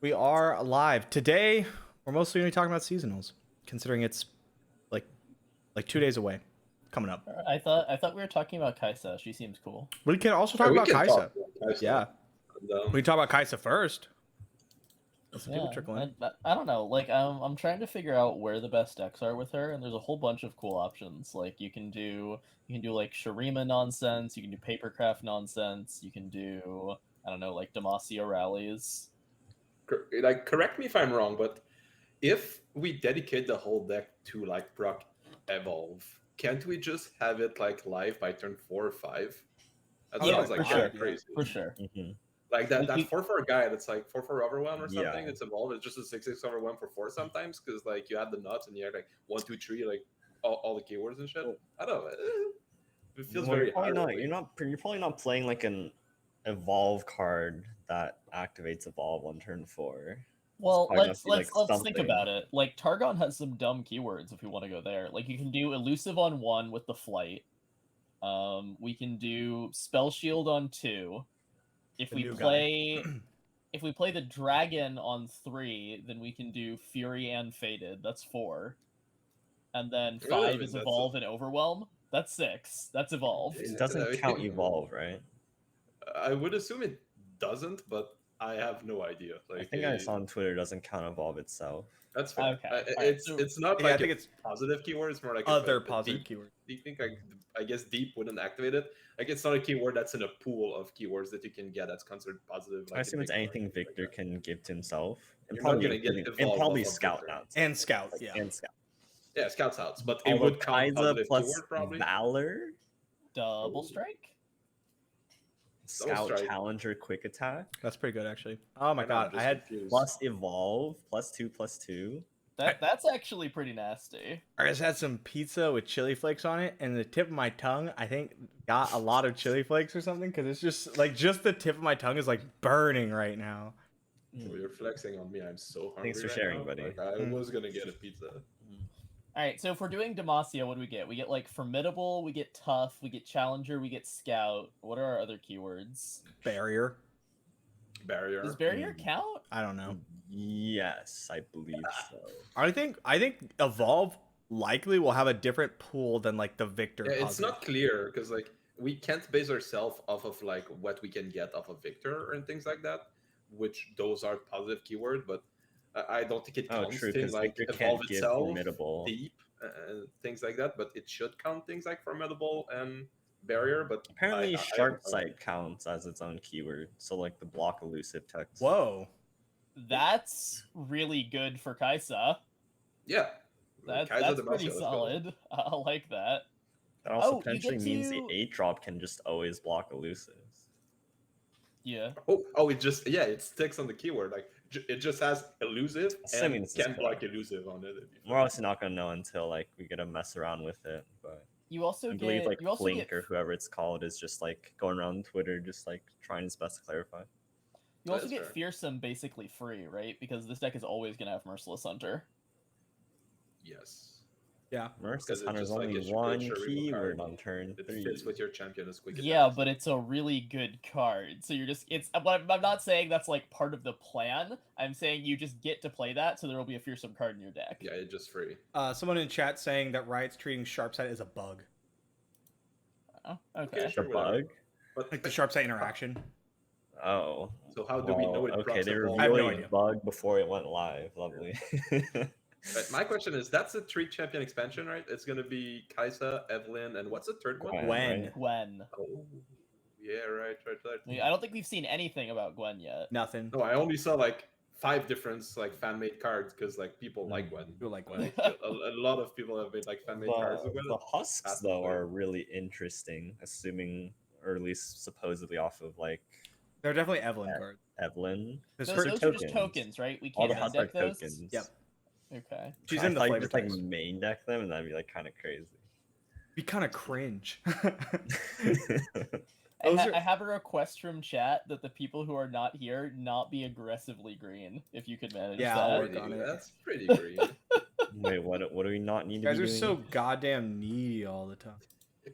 We are live today. We're mostly going to be talking about seasonals, considering it's like 2 days away, coming up. I thought we were talking about Kaisa. She seems cool. We can also talk Yeah, we about can Kaisa. talk about Kaisa. Yeah, we can talk about Kaisa first. Let's see people trickle in. I don't know. Like I'm trying to figure out where the best decks are with her, and there's a whole bunch of cool options. Like you can do like Shurima nonsense. You can do Papercraft nonsense. You can do I don't know like Demacia rallies. Like, correct me if I'm wrong, but if we dedicate the whole deck to like proc evolve, can't we just have it like live by turn 4 or 5? That Yeah, sounds like for sure. crazy. For sure. Like that We- 4/4 guy that's like 4/4 overwhelm or something. Yeah. It's evolved. It's just a 6/6 overwhelm for 4 sometimes because like you have the nuts and you have like 1, 2, 3, like all the keywords and shit. I don't know. It feels very hard. You're probably not playing like an evolve card that activates evolve on turn 4. Well, probably let's gonna be, like, let's think something. about it. Like Targon has some dumb keywords if we want to go there. Like you can do elusive on 1 with the flight. We can do spell shield on 2. If The we new guy. play if we play the dragon on 3, then we can do fury and faded. That's 4. And then 5 I mean, is that's evolve and overwhelm. That's 6. That's evolved. It Yeah, doesn't I count mean- evolve, right? I would assume it doesn't, but I have no idea. Like I think I saw on Twitter it doesn't count evolve itself. That's fair. Okay, alright, It's so- it's not Yeah, like I think a it's positive keyword. It's more like other a positive deep, keyword. deep thing. I guess deep wouldn't activate it. Like it's not a keyword that's in a pool of keywords that you can get that's considered positive. I assume it's anything Victor like can give to himself. And You're not probably, gonna get and evolve probably off of scout Victor. now. And Scout, yeah. And scout. Yeah, scouts outs, but it Although would count Kaisa positive plus keyword probably. Valor, Double strike? scout strike. challenger quick attack, That's pretty good actually. Oh my I know, I'm god, I just had. confused. plus evolve, +2/+2. That's actually pretty nasty. I just had some pizza with chili flakes on it, and the tip of my tongue, I think, got a lot of chili flakes or something, because it's just the tip of my tongue is like burning right now. Oh, you're flexing on me. I'm so hungry. Thanks for right sharing, now. buddy. Like, I was gonna get a pizza. Alright, so if we're doing Demacia, what do we get? We get like formidable, we get tough, we get challenger, we get scout. What are our other keywords? Barrier. Barrier. Does barrier count? I don't know. Yes, I believe so. I think Evolve likely will have a different pool than like the Victor. Yeah, it's positive. not clear because like we can't base ourselves off of like what we can get off of Victor and things like that, which those are positive keyword, but I don't think it Oh, counts true, things 'cause like Victor evolve can't give itself, formidable. deep, things like that. But it should count things like formidable and barrier. But Apparently, I sharp don't know. sight counts as its own keyword. So, like the block elusive text. Whoa. That's really good for Kaisa. Yeah, That's Kaiser pretty Demacia, let's go. solid. I like that. That also Oh, you potentially get means the to- 8-drop can just always block elusives. Yeah. Oh, it just it sticks on the keyword. Like it just has elusive Assuming and this is can block correct. elusive on it. It'd be We're fine. obviously not gonna know until like we get to mess around with it, but You also I get believe like you also Blink get or whoever it's called is just like going around Twitter, just like trying his best to clarify. you also That's get fair. fearsome basically free, right? Because this deck is always gonna have Merciless Hunter. Yes. Yeah. Merciless it Hunter's just, like, only gives you one great Shuriken keyword card. on turn It 3. fits with your champion as quick. Yeah, attacks. but it's a really good card. So you're I'm not saying that's like part of the plan. I'm saying you just get to play that, so there will be a fearsome card in your deck. yeah, it's just free. Someone in chat saying that Riot's treating Sharpsight as a bug, Oh, okay. The Sure, whatever. bug? But like the Sharpsight interaction. Oh. so how do we know it? Okay, procs they evolve? I have no revealed idea. a bug before it went live. Lovely. But my question is, that's a 3 champion expansion, right? It's gonna be Kaisa, Evelyn, and what's the third one? Gwen. When? right? Gwen. Oh, yeah, right. I don't think we've seen anything about Gwen yet. Nothing. No, I only saw like 5 different like fan made cards because like people Hmm. like Gwen. People like Gwen. Like, a lot of people have made like fan made cards of Gwen. The husks That's though fair. are really interesting, assuming or at least supposedly off of like They're definitely Evelyn Yeah. cards. Evelyn. Because Those, her- those are just tokens, right? We All can't the main husks are deck those. tokens. Yep. Okay. She's I in the thought you flavor just like text. main deck them, and that'd be like kind of crazy. Be kind of cringe. I, Those ha- are- I have a request from chat that the people who are not here not be aggressively green. If you could manage Yeah, that. I'll work on it. That's pretty green. Wait, what do we not need You to guys be are doing? so goddamn needy all the time.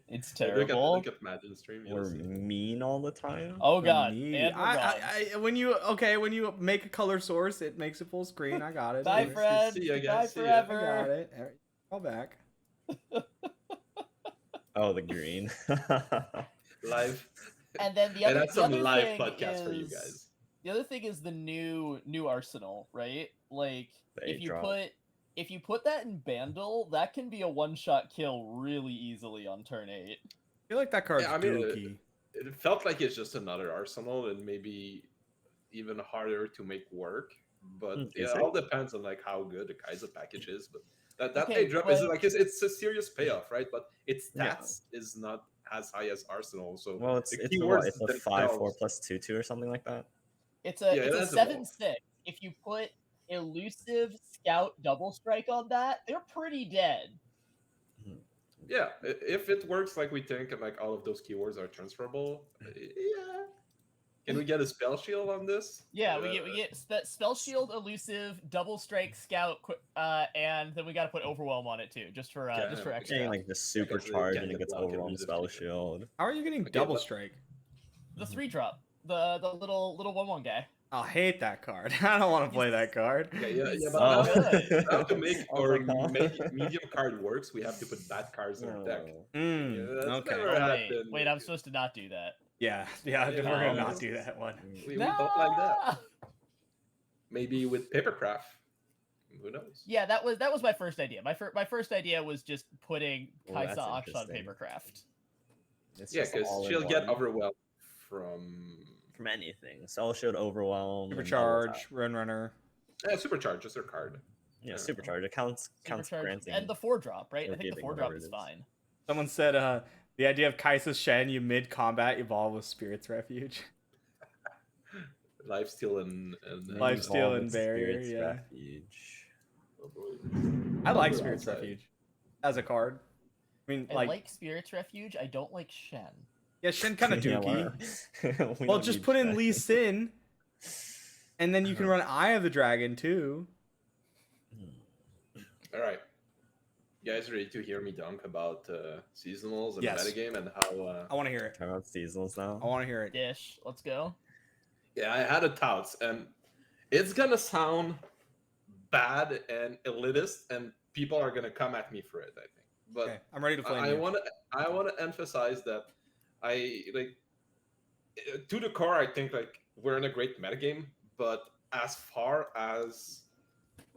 It's Look terrible. at Majiin stream. You'll We're see. mean all the time. Oh For god, me, and we're gone. when you make a color source, it makes it full screen. I got it. Bye, Don't worry. Fred. See ya, guys. Bye See ya. I got forever. it. All back. Oh, the green. Live. And then the And other, that's the some other live thing podcast is, for you guys. The other thing is the new arsenal, right? Like The if eight you drop. put that in Bandle, that can be a one-shot kill really easily on turn 8. I feel like that card's Yeah, I mean, dookie. It felt like it's just another arsenal and maybe even harder to make work. But yeah, Is it it? all depends on like how good the Kaiser package is. But that Okay, A drop but- is like it's a serious payoff, right? But its Yeah. stats is not as high as Arsenal. So Well, it's the a keywords what? It's a 5/4 themselves- plus 2/2 or something like that. It's a Yeah, it's a that's a 7/6. If you put elusive scout double strike on that, they're pretty dead. Yeah, if it works like we think and like all of those keywords are transferable, yeah. Can we get a spell shield on this? Yeah, we get spell shield, elusive, double strike, scout, and then we got to put overwhelm on it too, just for Okay. extra. Getting like the supercharge and it gets overwhelmed spell shield. How are you getting Okay, double but- strike? The 3-drop, the little 1/1 guy. I hate that card. I don't want to play that card. Yeah, He's but so now, good. now to make I was our like, huh? medium card works, we have to put bad cards in our deck. Oh. Mm, that's okay. never Oh, happened. wait, I'm supposed to not do that. Yeah, we're gonna Yeah. not do that one. We don't like that. Maybe with papercraft. Who knows? Yeah, that was my first idea. My first idea was just putting Oh, Kaisa that's Akshan interesting. Papercraft. It's Yeah, just because all in she'll get one overwhelmed from from anything. Spell shield, overwhelm, and double Supercharge, tap. run runner. supercharge is her card. Yeah, supercharge. It counts Supercharge, granting. and the 4-drop, right? or I think the giving, 4-drop whatever is it is. fine. Someone said the idea of Kaisa's Shen, you mid combat evolve with Spirit's Refuge. Lifesteal and Lifesteal Evolve and with barrier, Spirit's yeah. Refuge. oh boy. I like Other Spirit's outside. Refuge as a card. I mean, I like Spirit's Refuge. I don't like Shen. yeah, Shen kind of Yeah, dookie. we Well, don't just need put in that. Lee Sin, and then you can run Eye of the Dragon too. All right. You guys ready to hear me dunk about seasonals and Yes. metagame and how I want to hear it. Turn on seasonals now. I want to hear it. Dish, let's go. yeah, I had a touts and it's gonna sound bad and elitist and people are gonna come at me for it, I think. But Okay, I'm ready to flame I you. want to emphasize that I like to the core. I think like we're in a great metagame, but as far as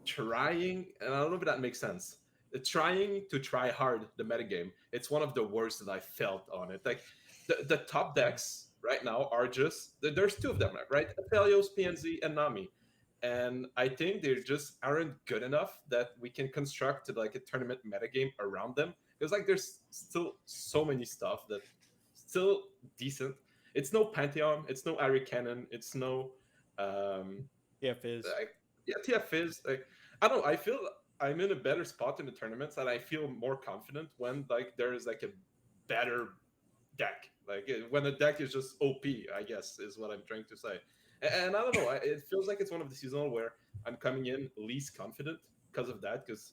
trying, and I don't know if that makes sense. Trying to try hard the metagame, it's one of the worst that I felt on it. Like the top decks right now are just there's two of them, right? Aphelios, PnZ, and Nami. And I think they just aren't good enough that we can construct like a tournament metagame around them. Because like there's still so many stuff that still decent. It's no Pantheon, it's no Ahri Cannon, it's no Yeah, Fizz. TF is like I don't know, I feel I'm in a better spot in the tournaments and I feel more confident when like there is like a better deck. Like when the deck is just OP, I guess is what I'm trying to say. And I don't know, it feels like it's one of the seasonal where I'm coming in least confident because of that. Because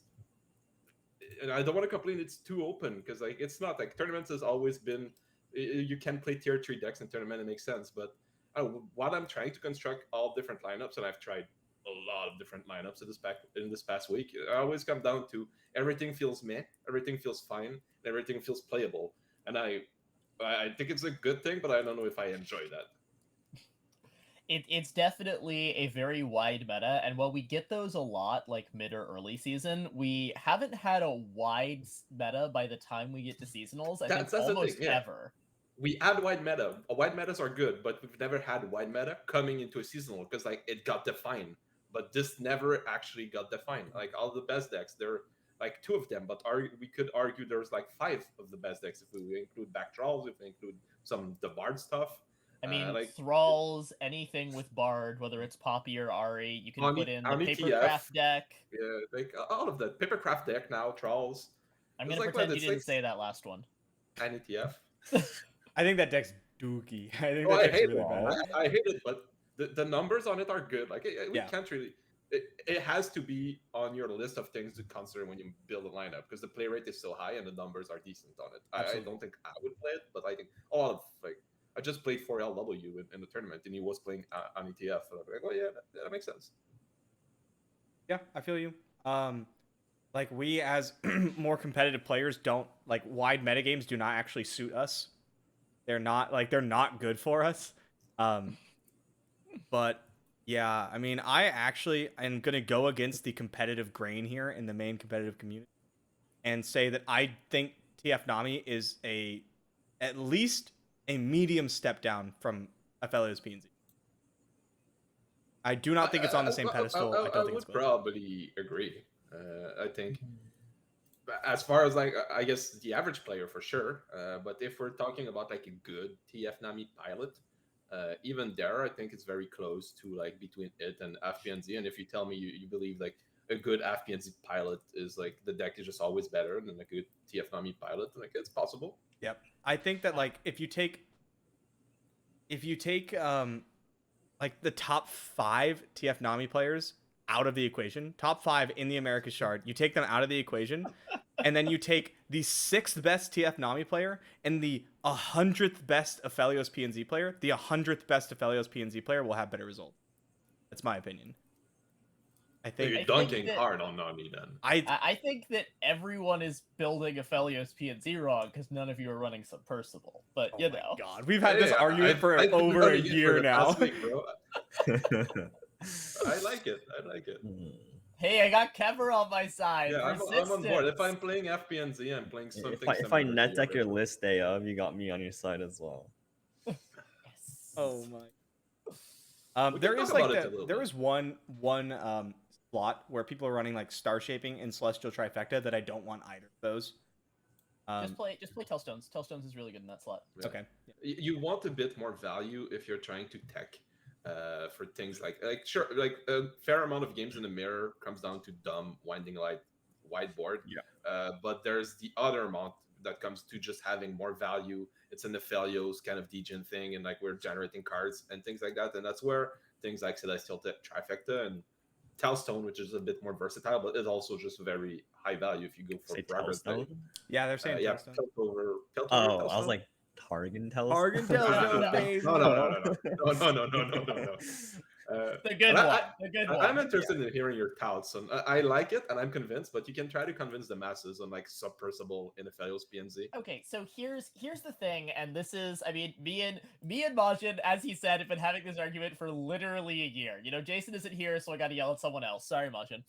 and I don't want to complain it's too open because like it's not like tournaments has always been you can play tier 3 decks in tournament, it makes sense. But what I'm trying to construct all different lineups, and I've tried a lot of different lineups in this past week. I always come down to everything feels meh, everything feels fine, everything feels playable, and I think it's a good thing, but I don't know if I enjoy that. It's definitely a very wide meta, and while we get those a lot, like mid or early season, we haven't had a wide meta by the time we get to seasonals. I think That's the almost thing, yeah. ever. We add wide meta. Wide metas are good, but we've never had wide meta coming into a seasonal because like it got defined. But this never actually got defined. Like all the best decks, there are like 2 of them, but we could argue there's like 5 of the best decks if we include back Thralls, if we include some the Bard stuff. I mean, like Thralls, anything with Bard, whether it's Poppy or Ahri, you can Ahri- put in the Ahri Papercraft TF. deck. Yeah, like all of that papercraft deck now, Thralls, I'm It's gonna like pretend what, you it's didn't like- say that last one. and ETF. I think that deck's dookie. I think Oh, that I deck's hate really it. bad. I hate it, but the numbers on it are good. Like we Yeah. can't really. it has to be on your list of things to consider when you build a lineup because the play rate is so high and the numbers are decent on it. I don't think I would play it, but I think a lot of like I just played 4LW in the tournament and he was playing on ETF. So I'm like, oh yeah, that makes sense. Yeah, I feel you. Like we as more competitive players don't like wide metagames do not actually suit us. They're not good for us. But yeah, I mean, I actually am gonna go against the competitive grain here in the main competitive community and say that I think TF Nami is at least a medium step down from Aphelios PnZ. I do not think it's on the same pedestal. I don't think it's would probably agree. I think as far as like I guess the average player for sure. But if we're talking about like a good TF Nami pilot, even there I think it's very close to like between it and FPNZ. And if you tell me you believe like a good FPNZ pilot is like the deck is just always better than a good TF Nami pilot, like it's possible. Yep. I think that like if you take like the top 5 TF Nami players out of the equation, top 5 in the Americas Shard, you take them out of the equation, and then you take the 6th best TF Nami player and the 100th best Aphelios PnZ player, the 100th best Aphelios PnZ player will have better results. That's my opinion. I think you're dunking hard on Nami then. I think that everyone is building Aphelios PnZ wrong because none of you are running Subpurrsible. But you know, God, we've had this argument for over a year now. Week, bro. I like it. I like it. Hey, I got Kevor on my side. Yeah, I'm on board. If I'm playing FPNZ, I'm playing something. If I net deck your list day of, you got me on your side as well. Yes. Oh my. There is like there is one slot where people are running like Star Shaping and Celestial Trifecta that I don't want either of those. Just play Tellstones. Tellstones is really good in that slot. Yeah. Okay. You want a bit more value if you're trying to tech for things like sure, like a fair amount of games in the mirror comes down to dumb winding light whiteboard. Yeah. But there's the other amount that comes to just having more value. It's an Aphelios kind of degen thing, and like we're generating cards and things like that. And that's where things like Celestial Trifecta and Tellstone, which is a bit more versatile, but it's also just very high value if you go for progress. Yeah, they're saying Tellstone. I was like Targan Tellstone. Targan Tellstone, baby. No. The good one. The good one. I'm interested in hearing your thoughts on. I like it, and I'm convinced. But you can try to convince the masses on like Subpurrsible in Aphelios PnZ. Okay, so here's the thing, and this is, I mean, me and Majiin, as he said, have been having this argument for literally a year. You know, Jason isn't here, so I got to yell at someone else. Sorry, Majiin.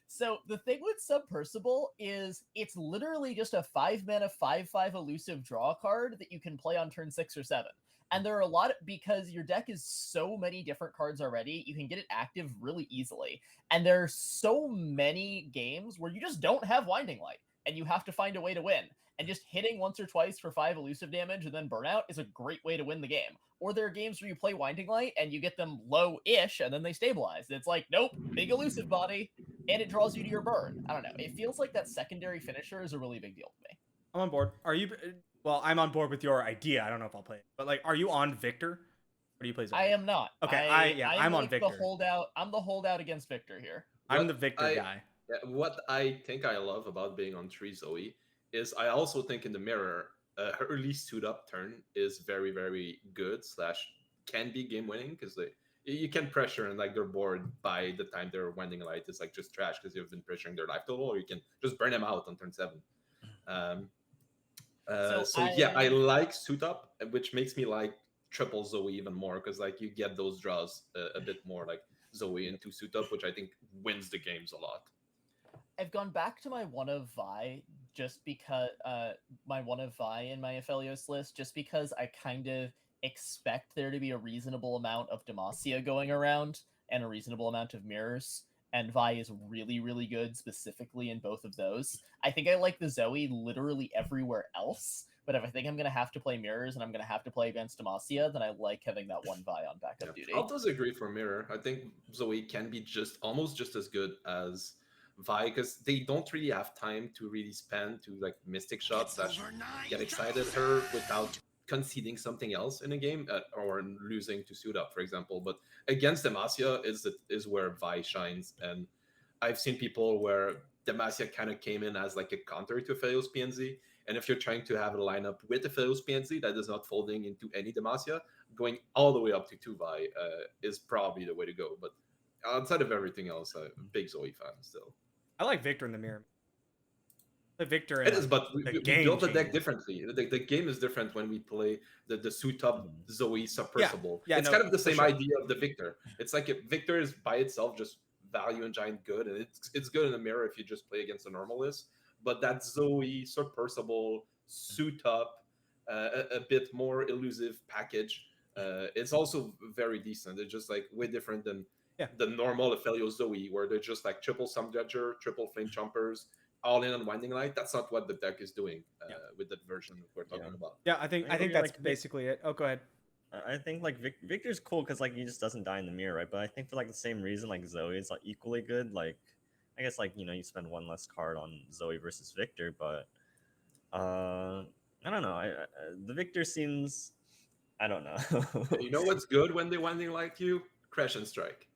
So the thing with Subpurrsible is it's literally just a 5-mana 5/5 elusive draw card that you can play on turn 6 or 7. And there are a lot because your deck is so many different cards already, you can get it active really easily. And there are so many games where you just don't have Winding Light, and you have to find a way to win. And just hitting once or twice for 5 elusive damage and then burnout is a great way to win the game. Or there are games where you play Winding Light and you get them low-ish and then they stabilize. It's like, nope, big elusive body, and it draws you to your burn. I don't know. It feels like that secondary finisher is a really big deal to me. I'm on board. Are you? Well, I'm on board with your idea. I don't know if I'll play it, but like, are you on Victor? Or do you play Zoe? I am not. Okay, I'm like on Victor. I'm the holdout against Victor here. I'm the Victor guy. What I think I love about being on 3 Zoe is I also think in the mirror, her early suit up turn is very, very good / can be game winning because you can pressure and like their board by the time they're Winding Light is like just trash because you've been pressuring their life total, or you can just burn them out on turn 7. I like suit up, which makes me like triple Zoe even more because like you get those draws a bit more like Zoe into suit up, which I think wins the games a lot. I've gone back to my one of Vi just because my one of Vi in my Aphelios list, just because I kind of expect there to be a reasonable amount of Demacia going around and a reasonable amount of mirrors. And Vi is really, really good specifically in both of those. I think I like the Zoe literally everywhere else, but if I think I'm going to have to play mirrors and I'm going to have to play against Demacia, then I like having that one Vi on backup duty. I'll disagree for mirror. I think Zoe can be almost just as good as Vi because they don't really have time to really spend to like mystic shots / get excited her without conceding something else in a game or losing to suit up, for example. But against Demacia is where Vi shines, and I've seen people where Demacia kind of came in as like a counter to Aphelios PnZ. And if you're trying to have a lineup with Aphelios PnZ that is not folding into any Demacia, going all the way up to 2 Vi is probably the way to go. But outside of everything else, I'm a big Zoe fan still. I like Victor in the mirror. The Victor in It is, but we built the deck changes. differently. The game is different when we play the suit up Zoe Subpurrsible. Yeah, It's no, kind of the for same sure. idea of the Victor. It's like if Victor is by itself just value and giant good, and it's good in the mirror if you just play against a normal list. But that Zoe Subpurrsible suit up, a bit more elusive package, it's also very decent. It's just like way different than the normal Aphelios Zoe, where they're just like triple Sum Dredger, triple Flame Chompers, all in on Winding Light. That's not what the deck is doing with that version we're talking about. Yeah, I think that's like, basically it. Oh, go ahead. I think like Victor's cool because like he just doesn't die in the mirror, right? But I think for like the same reason, like Zoe is like equally good. Like I guess like you spend one less card on Zoe versus Victor, but I don't know. The Victor seems, I don't know. You know what's good when they Winding Light you? Crash and Strike.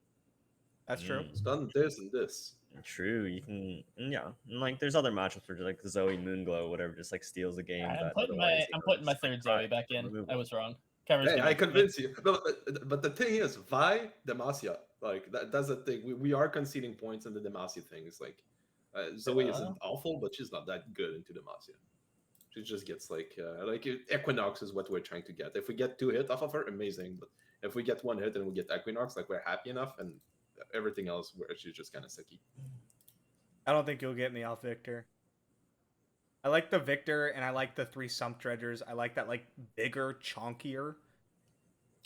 That's true. It's done this and this. True, you can, and like there's other matchups where like Zoe Moonglow, whatever, just like steals the game. I'm putting my third Zoe back in. I was wrong. Hey, I convinced you. But the thing is, Vi Demacia, like that's the thing. We are conceding points in the Demacia thing. It's like Zoe isn't awful, but she's not that good into Demacia. She just gets like Equinox is what we're trying to get. If we get 2 hits off of her, amazing. But if we get 1 hit and we get Equinox, like we're happy enough, and everything else where she's just kind of sicky. I don't think you'll get me off Victor. I like the Victor, and I like the 3 Sump Dredgers. I like that like bigger, chonkier.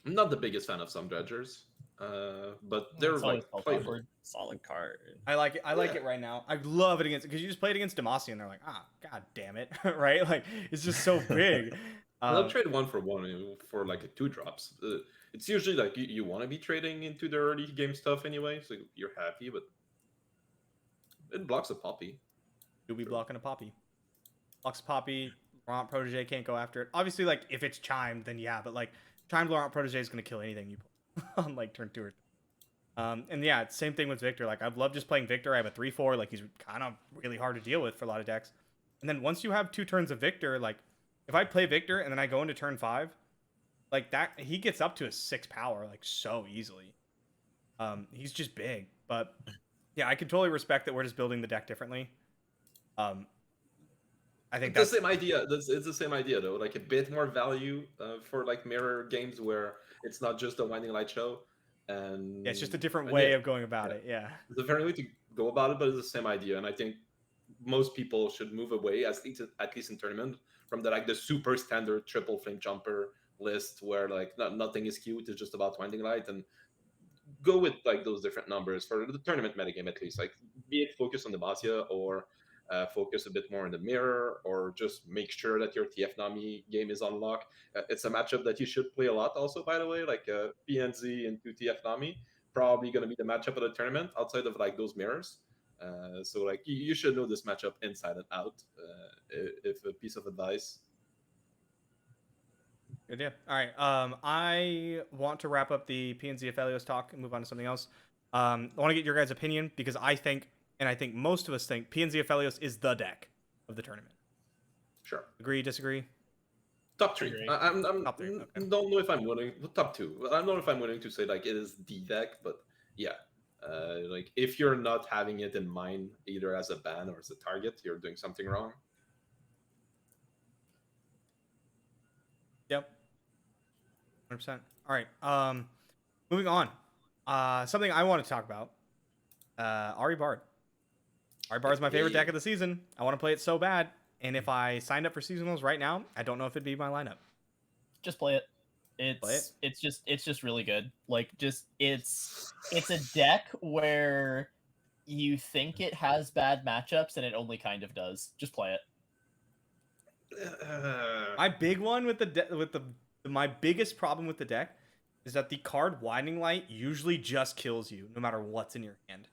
I'm not the biggest fan of Sump Dredgers, but they're like playable. Solid card. I like it. I like it right now. I love it against because you just play it against Demacia, and they're like, god damn it, right? Like it's just so big. They'll trade 1 for 1 for like a 2 drops. It's usually like you want to be trading into the early game stuff anyway, so you're happy, but it blocks a Poppy. You'll be blocking a Poppy. Blocks a Poppy. Laurent Protege can't go after it. Obviously, like if it's chimed, then yeah, but like chimed Laurent Protege is gonna kill anything you play on like turn 2 or 3. And yeah, same thing with Victor. Like I love just playing Victor. I have a 3/4. Like he's kind of really hard to deal with for a lot of decks. And then once you have 2 turns of Victor, like if I play Victor and then I go into turn 5, like that, he gets up to a 6 power like so easily. He's just big, but yeah, I can totally respect that we're just building the deck differently. I think that's the same idea. It's the same idea though, like a bit more value for like mirror games where it's not just a Winding Light show, and it's just a different way of going about it. Yeah, it's a different way to go about it, but it's the same idea, and I think most people should move away, at least in tournament, from the super standard triple Flame Jumper list where like nothing is cute. It's just about Winding Light, and go with like those different numbers for the tournament metagame at least. Like be it focus on the Demacia or focus a bit more in the mirror, or just make sure that your TF Nami game is on lock. It's a matchup that you should play a lot also, by the way, like PnZ into TF Nami. Probably going to be the matchup of the tournament outside of like those mirrors. So like you should know this matchup inside and out. If a piece of advice. Good deal. All right. I want to wrap up the PnZ Aphelios talk and move on to something else. I want to get your guys' opinion because I think most of us think PnZ Aphelios is the deck of the tournament. Sure. Agree? Disagree? Top 3. I'm top 3. Okay. Don't know if I'm willing. Top 2. I don't know if I'm willing to say like it is the deck, but yeah. Like if you're not having it in mind either as a ban or as a target, you're doing something wrong. Yep. 100%. All right. Moving on. Something I want to talk about. Ahri Bard. Ahri Bard is my favorite deck of the season. I want to play it so bad, and if I signed up for seasonals right now, I don't know if it'd be my lineup. Just play it. It's just really good. Like it's a deck where you think it has bad matchups and it only kind of does. Just play it. My big one with my biggest problem with the deck is that the card Winding Light usually just kills you no matter what's in your hand.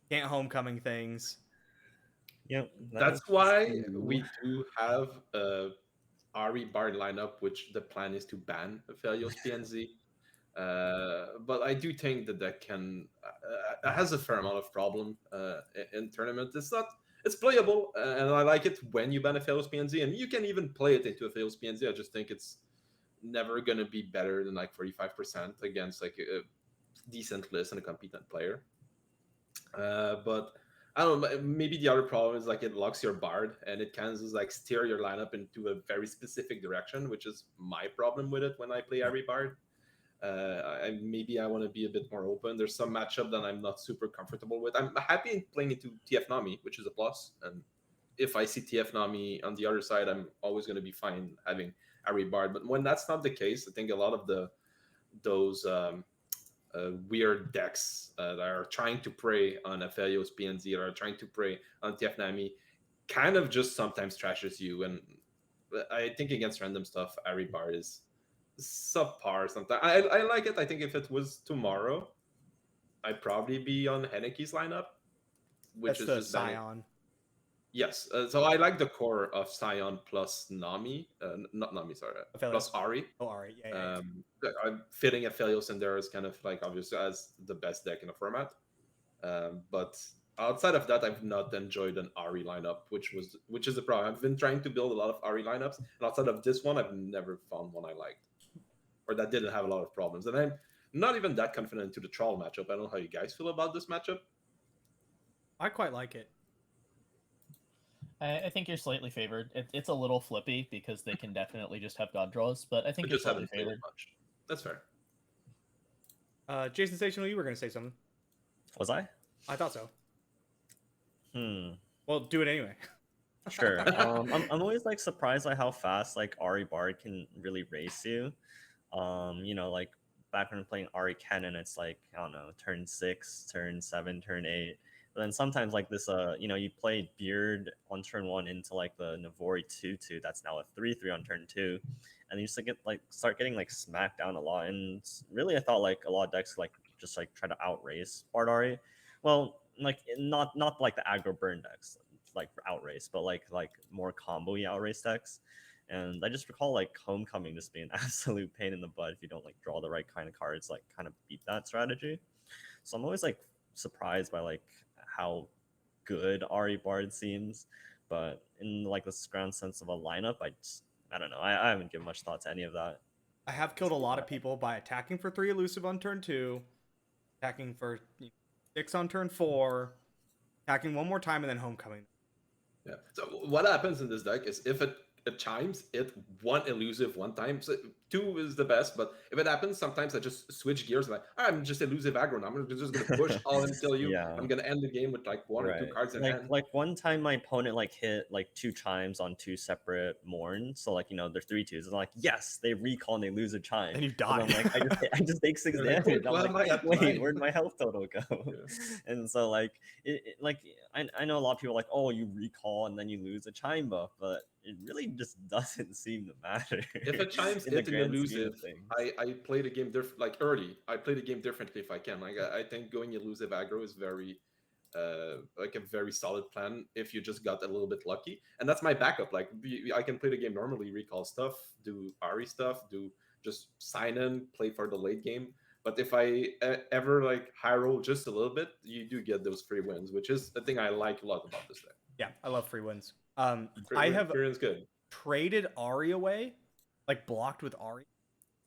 Can't homecoming things. Yep. That's why we do have Ahri Bard lineup, which the plan is to ban Aphelios PnZ. But I do think that has a fair amount of problem in tournament. It's playable, and I like it when you ban Aphelios PnZ, and you can even play it into Aphelios PnZ. I just think it's never gonna be better than like 45% against like a decent list and a competent player. But I don't know. Maybe the other problem is like it locks your Bard, and it can just like steer your lineup into a very specific direction, which is my problem with it when I play Ahri Bard. Maybe I want to be a bit more open. There's some matchup that I'm not super comfortable with. I'm happy in playing into TF Nami, which is a plus. And if I see TF Nami on the other side, I'm always going to be fine having Ahri Bard. But when that's not the case, I think a lot of those weird decks that are trying to prey on Aphelios PnZ or are trying to prey on TF Nami kind of just sometimes trashes you. And I think against random stuff, Ahri Bard is subpar sometimes. I like it. I think if it was tomorrow, I'd probably be on Heneke's lineup, which That's is the just banning. Scion. Yes, so I like the core of Scion plus Nami, not Nami, sorry, plus Ahri. Oh, Ahri, yeah. Fitting Aphelios in there is kind of like obvious as the best deck in the format. But outside of that, I've not enjoyed an Ahri lineup, which is a problem. I've been trying to build a lot of Ahri lineups, and outside of this one, I've never found one I liked, or that didn't have a lot of problems. And I'm not even that confident into the Thrall matchup. I don't know how you guys feel about this matchup. I quite like it. I think you're slightly favored. It's a little flippy because they can definitely just have god draws, but I think I you're just slightly haven't played favored. much. That's fair. Jason Stational, you were going to say something. Was I? I thought so. Hmm. Well, do it anyway. Sure. I'm always like surprised by how fast like Ahri Bard can really race you. You know, like back when I'm playing Ahri Cannon, it's like, I don't know, turn 6, turn 7, turn 8. But then sometimes like this, you know, you play Beard on turn 1 into like the Navori 2/2 that's now a 3/3 on turn 2, and you just start getting like smacked down a lot. And really, I thought like a lot of decks like just like try to outrace Bard Ahri. Well, like not like the aggro burn decks like outrace, but like more combo-y outrace decks. And I just recall like Homecoming just being an absolute pain in the butt if you don't like draw the right kind of cards, like kind of beat that strategy. So I'm always like surprised by like how good Ahri Bard seems, but in like this ground sense of a lineup, I don't know. I haven't given much thought to any of that. I have killed a lot of people by attacking for 3 elusive on turn 2, attacking for 6 on turn 4, attacking one more time, and then Homecoming. Yeah. So what happens in this deck is if it chimes, it one elusive one time. So 2 is the best, but if it happens, sometimes I just switch gears. Like I'm just elusive aggro now. I'm just gonna push all until you. Yeah. I'm gonna end the game with like 1 or 2 cards in hand. Like one time my opponent like hit like 2 chimes on 2 separate Morns. So like, you know, they're 3/2s. And I'm like, yes, they recall and they lose a chime. And you die. And I'm like, I just take 6 They're damage. like, I'm like, wait, where'd my health total go? Yeah. And so like like I know a lot of people are like, oh, you recall and then you lose a chime buff, but it really just doesn't seem to matter. If it chimes in the it an grand scheme elusive, of things. I play the game like early. I play the game differently if I can. Like I think going elusive aggro is very like a very solid plan if you just got a little bit lucky, and that's my backup. Like I can play the game normally, recall stuff, do Ahri stuff, do just sign in, play for the late game. But if I ever like high roll just a little bit, you do get those free wins, which is the thing I like a lot about this deck. Yeah, I love free wins. Free I have wins good. traded Ahri away, like blocked with Ahri,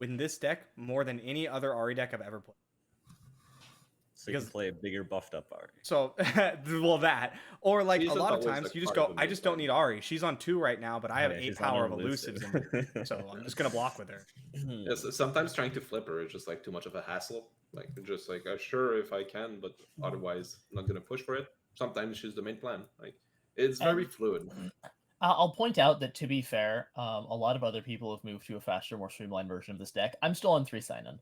in this deck more than any other Ahri deck I've ever played. So you can play a bigger buffed up Ahri. So, well, that. Or like She's a lot of always times a you just part go, of the I just don't main need Ahri. She's on 2 right now, but I have Yeah, 8 she's on power of an elusives elusive. in me. So I'm just going to block with her. Yes, sometimes trying to flip her is just like too much of a hassle. Like just like sure if I can, but otherwise I'm not gonna push for it. Sometimes she's the main plan. Like it's very fluid. I'll point out that, to be fair, a lot of other people have moved to a faster, more streamlined version of this deck. I'm still on 3 sign-in.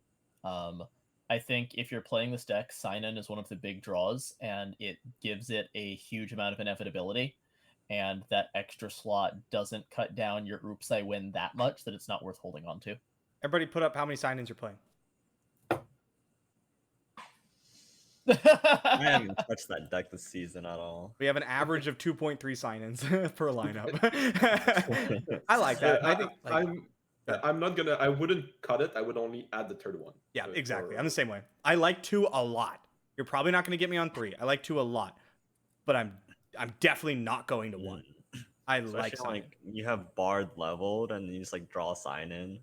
I think if you're playing this deck, sign-in is one of the big draws, and it gives it a huge amount of inevitability. And that extra slot doesn't cut down your oops, I win that much that it's not worth holding on to. Everybody put up how many sign-ins you're playing. I haven't touched that deck this season at all. We have an average of 2.3 sign-ins per lineup. I like that. I think like, I'm not gonna. I wouldn't cut it. I would only add the third one. yeah, exactly. I'm the same way. I like 2 a lot. You're probably not going to get me on 3. I like 2 a lot, but I'm definitely not going to 1. I like Especially, like you have Bard leveled and you just like draw a sign in,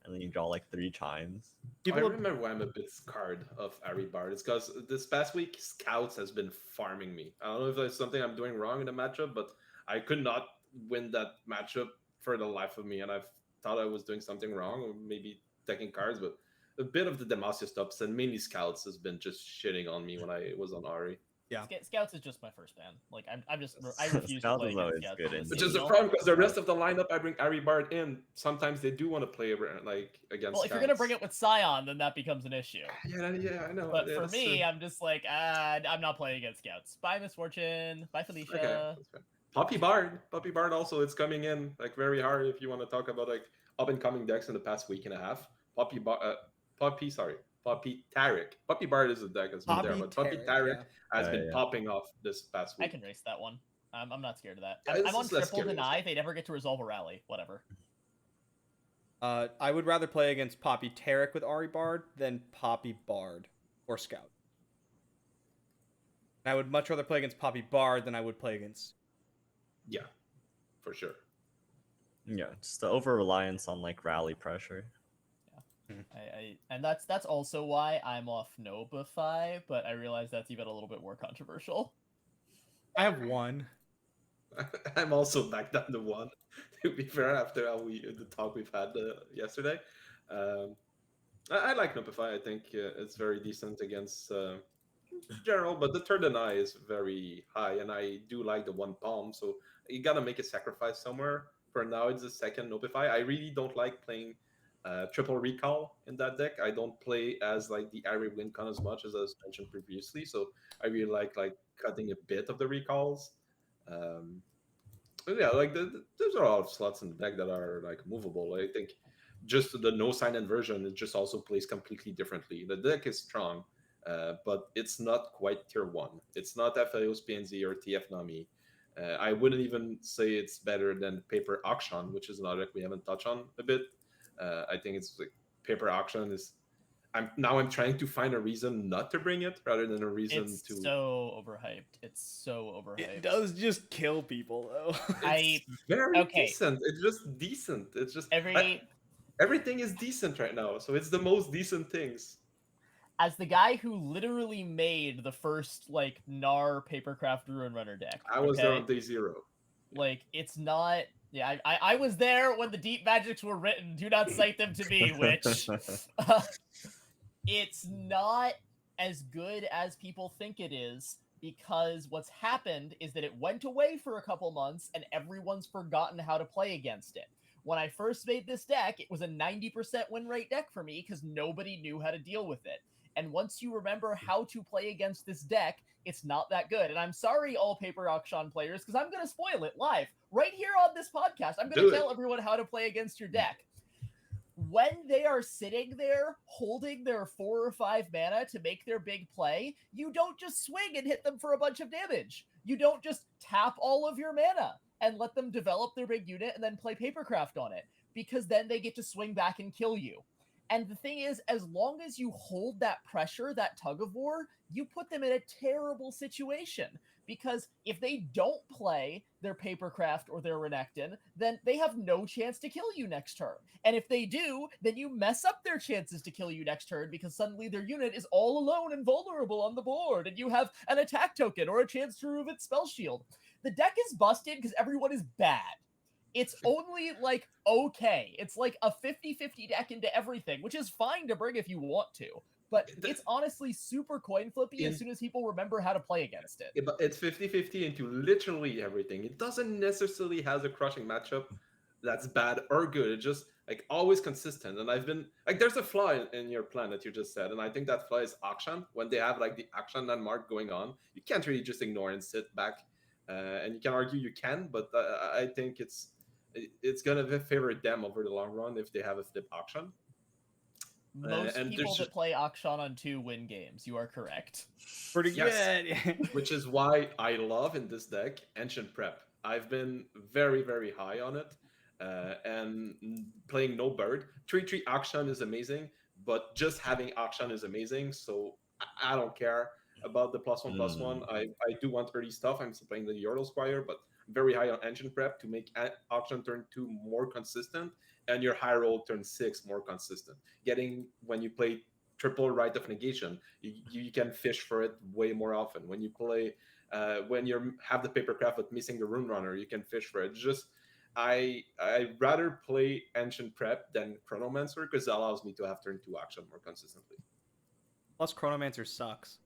and then you draw like 3 chimes. I remember why I'm a bit scarred of Ahri Bard. It's because this past week Scouts has been farming me. I don't know if there's something I'm doing wrong in the matchup, but I could not win that matchup for the life of me, and I've thought I was doing something wrong, or maybe taking cards, but a bit of the Demacia stops and mainly Scouts has been just shitting on me when I was on Ahri. Yeah, Scouts is just my first ban. Like I refuse to play against Scouts. Good, which is the problem because the rest of the lineup I bring Ahri Bard in. Sometimes they do want to play like against. Well, if you're gonna bring it with Scion, then that becomes an issue. Yeah, I know. But for me, I'm just like, I'm not playing against Scouts. Bye, Misfortune. Bye, Felicia. Okay, Poppy Bard also, it's coming in like very hard if you want to talk about like up and coming decks in the past week and a half. Poppy Tarek. Poppy Bard is a deck that's been there, but Poppy Tarek has been popping off this past week. I can race that one. I'm not scared of that. Yeah, I'm on triple deny. They never get to resolve a rally. Whatever. I would rather play against Poppy Tarek with Ahri Bard than Poppy Bard or Scout. And I would much rather play against Poppy Bard than I would play against. Yeah, for sure. Yeah, just the over reliance on like rally pressure. And that's also why I'm off Nobify, but I realize that's even a little bit more controversial. I have 1. I'm also back down to 1. To be fair, after the talk we've had yesterday, I like Nobify. I think it's very decent against general, but the third and I is very high, and I do like the 1 palm. So you gotta make a sacrifice somewhere. For now, it's the second Nobify. I really don't like playing triple recall in that deck. I don't play as like the Ahri win con as much as I was mentioned previously, so I really like cutting a bit of the recalls. But yeah, like there's a lot of slots in the deck that are like movable. I think just the no sign in version, it just also plays completely differently. The deck is strong, but it's not quite tier 1. It's not Aphelios PnZ or TF Nami. I wouldn't even say it's better than Paper Akshan, which is another deck we haven't touched on a bit. I think it's like Paper Akshan is. I'm trying to find a reason not to bring it rather than a reason it's to. So overhyped. It's so overhyped. It does just kill people though. It's very decent. It's just decent. It's just everything is decent right now. So it's the most decent things. As the guy who literally made the first like Gnar Papercraft Ruin Runner deck, I was there on day 0. Like it's not. Yeah, I was there when the Deep Magics were written. Do not cite them to me, witch. It's not as good as people think it is, because what's happened is that it went away for a couple months and everyone's forgotten how to play against it. When I first made this deck, it was a 90% win rate deck for me because nobody knew how to deal with it. And once you remember how to play against this deck, it's not that good. And I'm sorry, all Paper Akshan players, because I'm going to spoil it live. Right here on this podcast, I'm going to tell everyone how to play against your deck. When they are sitting there holding their 4 or 5 mana to make their big play, you don't just swing and hit them for a bunch of damage. You don't just tap all of your mana and let them develop their big unit and then play Papercraft on it, because then they get to swing back and kill you. And the thing is, as long as you hold that pressure, that tug of war, you put them in a terrible situation. Because if they don't play their Papercraft or their Renekton, then they have no chance to kill you next turn. And if they do, then you mess up their chances to kill you next turn, because suddenly their unit is all alone and vulnerable on the board, and you have an attack token or a chance to remove its spell shield. The deck is busted because everyone is bad. It's only like okay. It's like a 50-50 deck into everything, which is fine to bring if you want to. But it's honestly super coin flippy as soon as people remember how to play against it. Yeah, but it's 50-50 into literally everything. It doesn't necessarily have a crushing matchup that's bad or good. It's just like always consistent. And I've been like, there's a flaw in your plan that you just said, and I think that flaw is Akshan. When they have like the Akshan landmark going on, you can't really just ignore and sit back. And you can argue you can, but I think it's gonna favor them over the long run if they have a flip Akshan. Most and people there's that just- play Akshan on 2 win games. You are correct. Pretty Yes. good. which is why I love in this deck Ancient Prep. I've been very, very high on it. And playing no bird. 3/3 Akshan is amazing, but just having Akshan is amazing. So I don't care about the +1/+1. I do want early stuff. I'm still playing the Yordle Squire, but very high on Ancient Prep to make Akshan turn 2 more consistent and your high roll turn 6 more consistent. Getting when you play triple Rite of Negation, you can fish for it way more often. When you play, when you have the Papercraft but missing the Rune Runner, you can fish for it. Just I rather play Ancient Prep than Chronomancer because it allows me to have turn 2 action more consistently. Plus, Chronomancer sucks.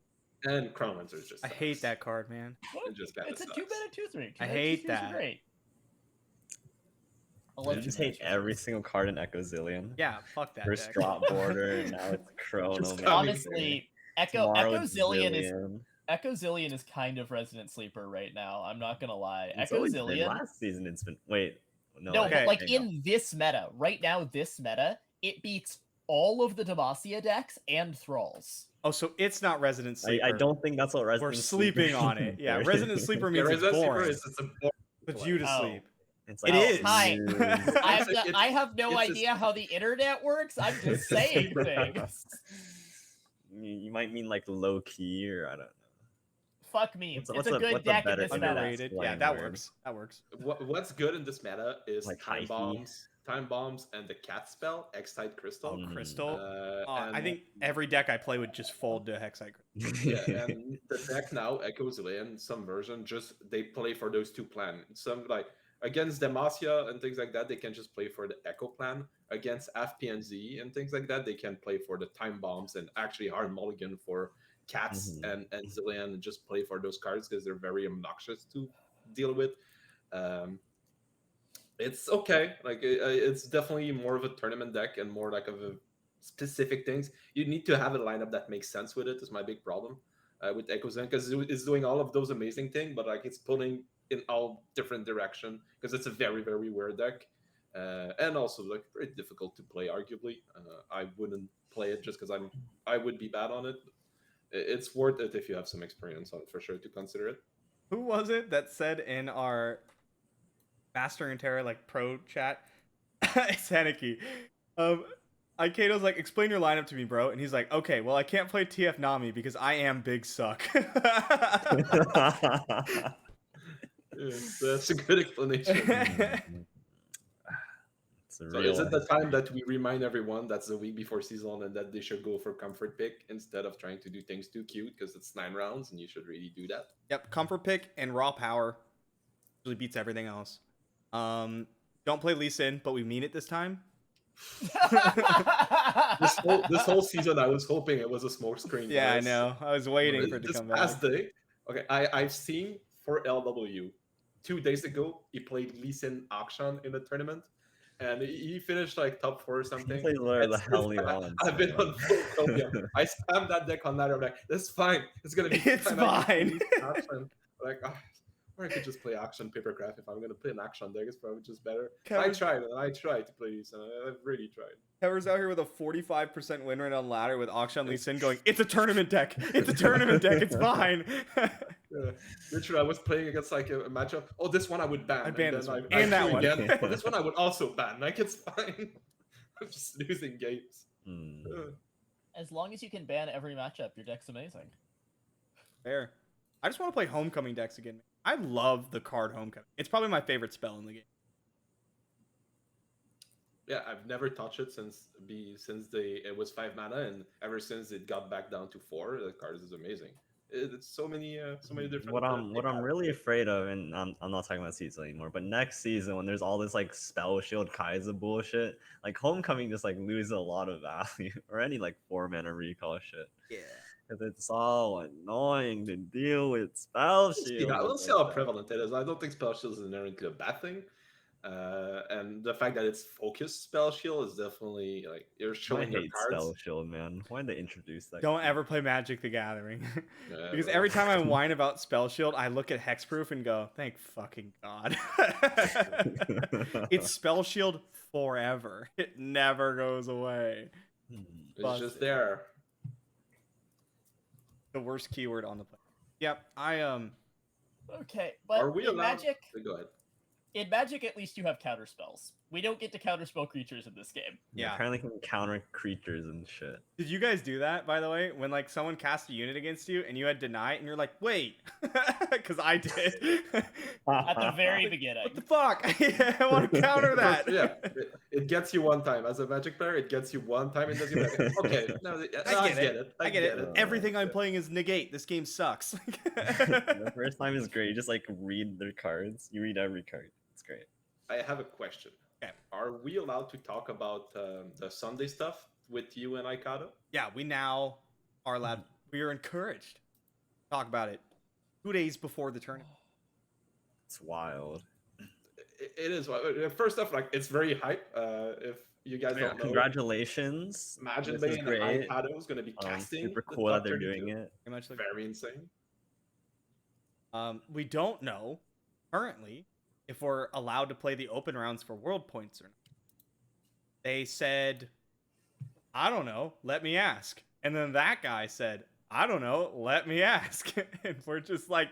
And Chronomancer is just I sucks. hate that card, man. It just kinda It's a sucks. 2-mana 2/3. I hate that. Great. I'll I let you just know hate what you every think. single card in Echo Zillion. Yeah, fuck that First deck. drop border, now it's Chrono. Just Man. Honestly, Echo Tomorrow it's Zillion is kind of Resident Sleeper right now. I'm not gonna lie. It's Echo always been. Zillion. Last season it's been. Wait, no. No, Okay, but like hang on. in this meta, right now, this meta, it beats all of the Demacia decks and Thralls. Oh, so it's not Resident Sleeper. I don't think that's what Resident We're sleeping Sleeper on it. Yeah, means. Resident Sleeper means it's Resident boring. Sleeper it's a boring Puts play. you to Oh. sleep. It's It like, is. Hi. news. I have no it's a- idea how the internet works. I'm just saying things. You might mean like low key, or I don't know. Fuck me. What's it's a- a good what's a deck in better this internet? meta. Underrated. Yeah, Slang that word. works. That works. What's good in this meta is Like time hyphy. bombs, and the cat spell, X-Tide Crystal. Oh, Crystal. I and- think every deck I play would just fold to Hexite. Yeah, and the deck now, Echo Zillion, some version, just they play for those 2 plan. Some like against Demacia and things like that, they can just play for the Echo plan. Against PnZ and things like that, they can play for the time bombs and actually hard mulligan for cats and Zillion and just play for those cards because they're very obnoxious to deal with. It's okay. Like it's definitely more of a tournament deck and more like of a specific things. You need to have a lineup that makes sense with it. Is my big problem with Echo Zen because it's doing all of those amazing things, but like it's pulling in all different direction because it's a very very weird deck, and also like very difficult to play. Arguably, I wouldn't play it just because I would be bad on it. It's worth it if you have some experience on it for sure to consider it. Who was it that said in our Master and Terra like pro chat? It's Haneke. Aikato's like, explain your lineup to me, bro. And he's like, okay, well, I can't play TF Nami because I am big suck. Yeah, that's a good explanation. It's a So real is it the time that we remind everyone that's the week before season and that they should go for comfort pick instead of trying to do things too cute because it's 9 rounds and you should really do that? Yep, comfort pick and raw power usually beats everything else. Don't play Lee Sin, but we mean it this time. This whole season, I was hoping it was a smoke screen. Yeah, I guys. know. I was waiting for it to This come past back. day, okay, I've seen for LW 2 days ago he played Lee Sin Akshan in a tournament, and he finished like top 4 or something. Play whatever the And hell since he then, wants. I've been man. on full copium. I spammed that deck on ladder. I'm like, that's fine. It's gonna be It's fine. I fine. can play Akshan. Like, or I could just play Akshan Papercraft. If I'm gonna play an Akshan deck, it's probably just better. I tried to play these, and I've really tried. Kevor's out here with a 45% win rate on ladder with Akshan Lee Sin going, it's a tournament deck. It's a tournament deck. It's fine. Yeah. Literally, I was playing against like a matchup. Oh, this one I would ban. I banned and this then one. I And that threw one. Again. Oh, this one I would also ban. Like it's fine. I'm just losing games. Hmm. As long as you can ban every matchup, your deck's amazing. Fair. I just want to play Homecoming decks again. I love the card Homecoming. It's probably my favorite spell in the game. Yeah, I've never touched it since it was 5 mana, and ever since it got back down to 4, the card is amazing. It's so many different. What I'm really afraid of, and I'm not talking about season anymore, but next season when there's all this like spell shield Kaiser bullshit, like Homecoming just like loses a lot of value, or any like 4-mana recall shit. Yeah. Because it's so annoying to deal with spell shield. Yeah, we'll see how prevalent it is. I don't think spell shield is inherently a bad thing. And the fact that it's focused spell shield is definitely like you're I showing your hate cards. spell shield, man. Why did they introduce that? Don't ever play Magic the Gathering. Yeah, Because but- every time I whine about Spell Shield, I look at Hexproof and go, thank fucking God. It's Spell Shield forever. It never goes away. It's Buzzed just it. there. The worst keyword on the planet. Yep, Okay, Are but we in allowed? Magic, Go ahead. at least you have counter spells. We don't get to counterspell creatures in this game. Yeah. Apparently can counter creatures and shit. Did you guys do that, by the way? When like someone cast a unit against you and you had deny it and you're like, wait, because I did. At the very beginning. What the fuck? I want to counter that. Yeah, it gets you one time. As a Magic player, it gets you one time and does you back. Okay, no, I get it. I get it. Everything I'm Yeah. playing is negate. This game sucks. The first time is great. You just like read their cards. You read every card. It's great. I have a question. Okay. Are we allowed to talk about the Sunday stuff with you and Aikado? Yeah, we now are allowed. We are encouraged to talk about it 2 days before the tournament. It's wild. It is. First off, like it's very hype. If you guys don't know, Congratulations. Imagine This is and great. Aikado is going to be casting. Super the cool top that they're 32. doing it. Very much like, Very insane. we don't know currently if we're allowed to play the open rounds for world points or not. They said, I don't know, let me ask. And then that guy said, I don't know, let me ask. And we're just like,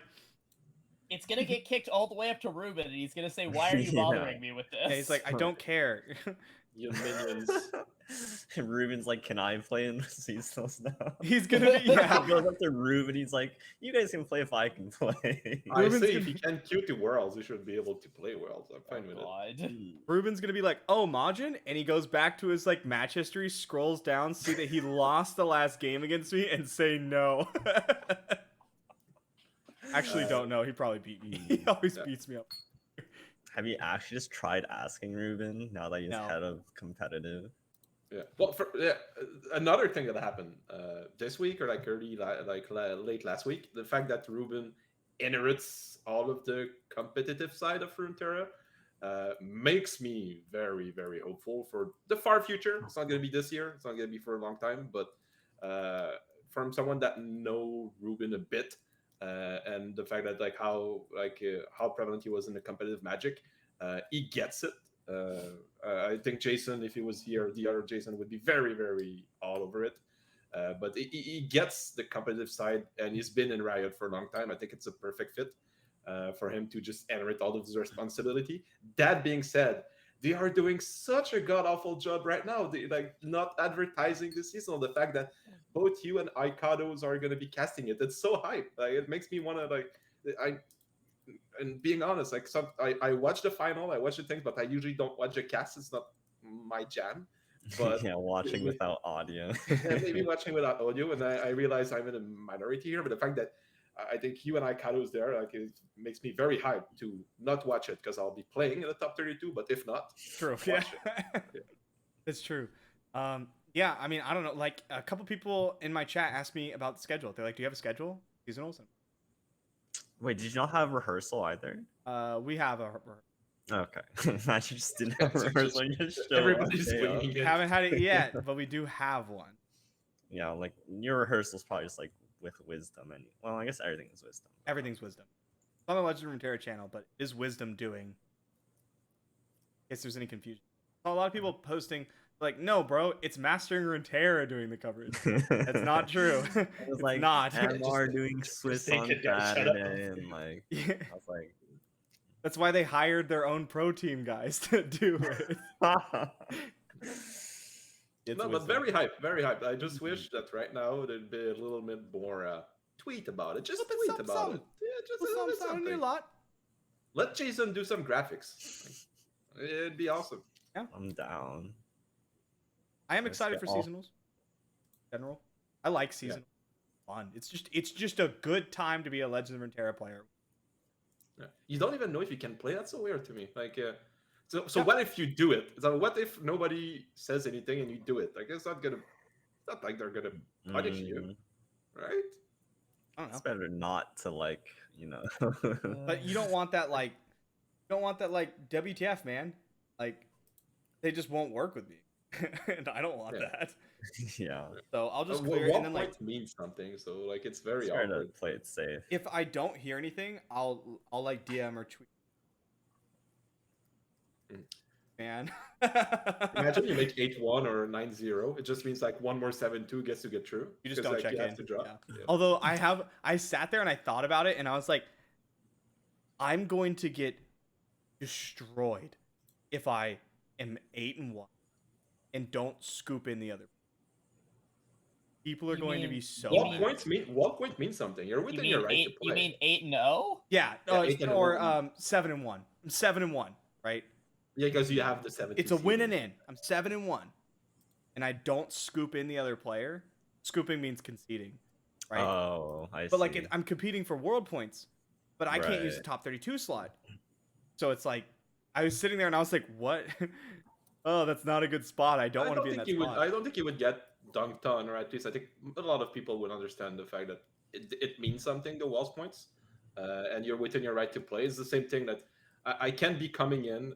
It's gonna get kicked all the way up to Ruben, and he's gonna say, "Why are you Yeah. bothering me with this?" and he's like, I don't care. You minions. And Ruben's like, can I play in the seasonals now? He's gonna be, He yeah. goes up to Ruben. He's like, you guys can play if I can play. I Ruben's say gonna- if he can queue to Worlds, he should be able to play Worlds. I'm fine with it. God. Ruben's gonna be like, oh, Majin? And he goes back to his like match history, scrolls down, see that he lost the last game against me, and say no. Actually, don't know. He probably beat me. He always Yeah. beats me up. Have you actually just tried asking Ruben now that he's No. head of competitive? Yeah. Well, another thing that happened this week or like late last week, the fact that Ruben inherits all of the competitive side of Runeterra makes me very, very hopeful for the far future. It's not going to be this year. It's not going to be for a long time. But from someone that know Ruben a bit, and the fact that how prevalent he was in the competitive Magic, he gets it. I think Jason, if he was here, the other Jason would be very, very all over it. But he gets the competitive side, and he's been in Riot for a long time. I think it's a perfect fit for him to just inherit all of his responsibility. That being said, they are doing such a god awful job right now. They not advertising this season. The fact that both you and Aikados are going to be casting it, it's so hype. It makes me want to and being honest, I watch the final, I watch the things, but I usually don't watch the cast. It's not my jam. But Yeah, watching without audio. and maybe watching without audio, and I realize I'm in a minority here. But the fact that I think you and Aikado is there, it makes me very hyped to not watch it because I'll be playing in the top 32. But if not, True. watch Yeah. it. Yeah. It's true. Yeah, I mean, I don't know. Like, a couple people in my chat asked me about the schedule. They're like, do you have a schedule? Seasonals? Wait, did you not have rehearsal either? We have a. Okay. Imagine just didn't have So rehearsal. You just show Everybody's up, day winging of. We it. haven't had it yet, but we do have one. Yeah, like your rehearsal's probably just like with wisdom. And well, I guess everything is wisdom. Everything's wisdom. It's on the Legend of Runeterra channel, but is wisdom doing? In case there's any confusion. A lot of people posting like, no, bro, it's Mastering Runeterra doing the coverage. That's not true. It was It's like not. MR doing Swiss take on it down, shut up. Saturday, and like Yeah. I was like, That's why they hired their own pro team guys to do it. It's No, but wisdom. very hyped, very hyped. I just wish that right now there'd be a little bit more tweet about it. Just Little bit tweet something, about something. it. Yeah, just a Well, little bit something, a something. lot. Let Jason do some graphics. It'd be awesome. I'm down. I am Let's excited get for off. seasonals. In general, I like seasonals. Fun. It's just a good time to be a Legend of Runeterra player. Yeah. You don't even know if you can play. That's so weird to me. So Yeah. what if you do it? So what if nobody says anything and you do it? Like it's not like they're gonna punish you, Mm, right? I don't know. It's better not to like, you know. But you don't want that like, WTF, man. Like, they just won't work with me, and I don't want Yeah. that. Yeah. So I'll just Well, clear it, one and then like, point means something. So like it's very It's better to awkward. play it safe. if I don't hear anything, I'll like DM or tweet. man. Imagine you make 8-1 or 9-0. It just means like one more 7-2 gets to get through. You just 'cause, don't like, check you in. have to drop. Yeah. Yeah. Although I sat there and I thought about it and I was like, I'm going to get destroyed if I am 8-1 and don't scoop in the other. People are You going to mean- be so you Wall mean- point means something. You're You within mean your right to 8? play. You mean 8-0? Yeah, Yeah, 8-1. or 7-1. I'm 7-1, right? Yeah, because you have the 7. It's a win and in. I'm 7-1, and I don't scoop in the other player. Scooping means conceding, right? Oh, I see. But like I'm competing for world points, but I can't use the Right. top 32 slot. So it's like I was sitting there and I was like, "What? Oh, that's not a good spot. I don't want to be in that spot." I don't think you would get dunked on, or at least I think a lot of people would understand the fact that it means something, the walls points, and you're within your right to play. It's the same thing that I can be coming in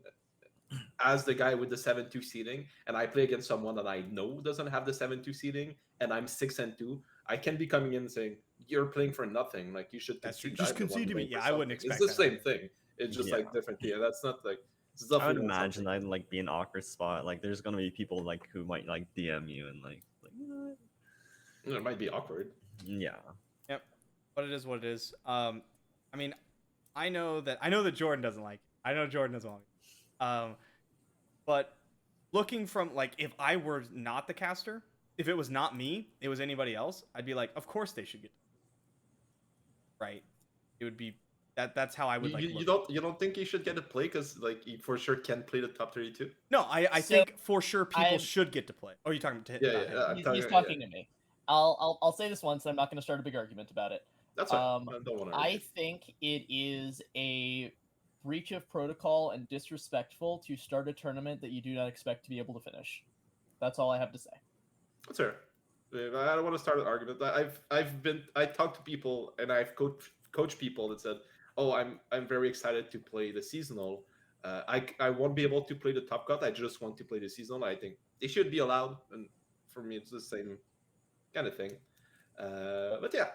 as the guy with the 7-2 seeding, and I play against someone that I know doesn't have the 7-2 seeding, and I'm 6-2. I can be coming in saying, "You're playing for nothing. Like you should That's true. concede. Just I'm the one concede to me." playing Yeah, for I wouldn't something." expect It's the that. same thing. It's just Yeah. like different. Yeah, that's not like. It's I would definitely not imagine something- I'd like be an awkward spot. Like, there's gonna be people like who might like DM you and like you know what? It might be awkward. Yeah. Yep. But it is what it is. I mean, I know that Jordan doesn't like it. I know Jordan doesn't like it. But looking from like if I were not the caster, if it was not me, it was anybody else, I'd be like, of course they should get. Right. It would be that's how I would like. You don't think he should get a play because like he for sure can play the top 32? No, I So, think for sure people I've- should get to play. Oh, you're talking to Yeah, about yeah, him. yeah. I'm He's talking- talking to me. I'll say this once. I'm not going to start a big argument about it. That's fine. I don't want to. I think it is a breach of protocol and disrespectful to start a tournament that you do not expect to be able to finish. That's all I have to say. That's fair. I don't want to start an argument. I talked to people and I've coached people that said, "Oh, I'm very excited to play the seasonal. I won't be able to play the top cut. I just want to play the seasonal. I think they should be allowed, and for me, it's the same kind of thing. But yeah,